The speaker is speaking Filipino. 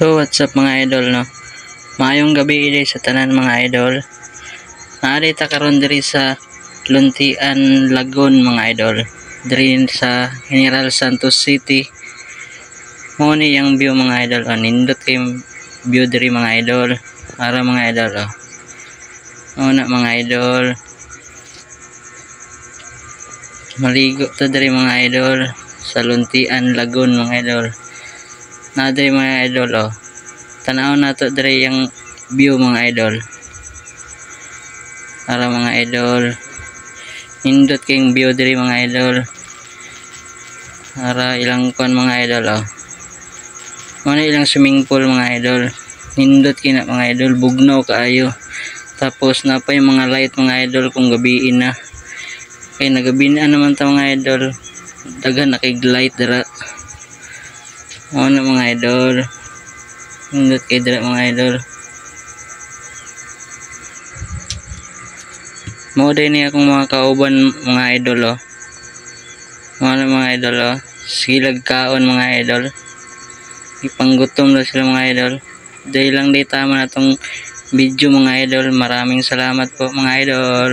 So what's up mga idol no. Maayong gabi idi sa tanan mga idol. Naari ta karon diri sa Luntian, Lagun mga idol. Diri sa General Santos City. Mo ni yang view mga idol. Nindot kay view diri mga idol. Ara mga idol oh. Una mga idol. Maligo ta diri mga idol sa Luntian, Lagun mga idol. Na diri mga idol oh. Tanaw na to diri yung view mga idol. Para mga idol. Nindot kayong view diri mga idol. Para ilang kon mga idol oh. Mana ilang swimming pool mga idol. Nindot kina mga idol, bugnaw kaayo. Tapos na pa yung mga light mga idol kung gabiin na. Kay nagabi na naman ta mga idol. Daghan na kay light dira. Ano mga idol. Nindot kay dira mga idol. Mo din niya akong mga kauban mga idol oh. Mga idol oh. Silag kaon mga idol. Ipanggutom na sila mga idol. Dahil lang di tama na tong video mga idol. Maraming salamat po mga idol.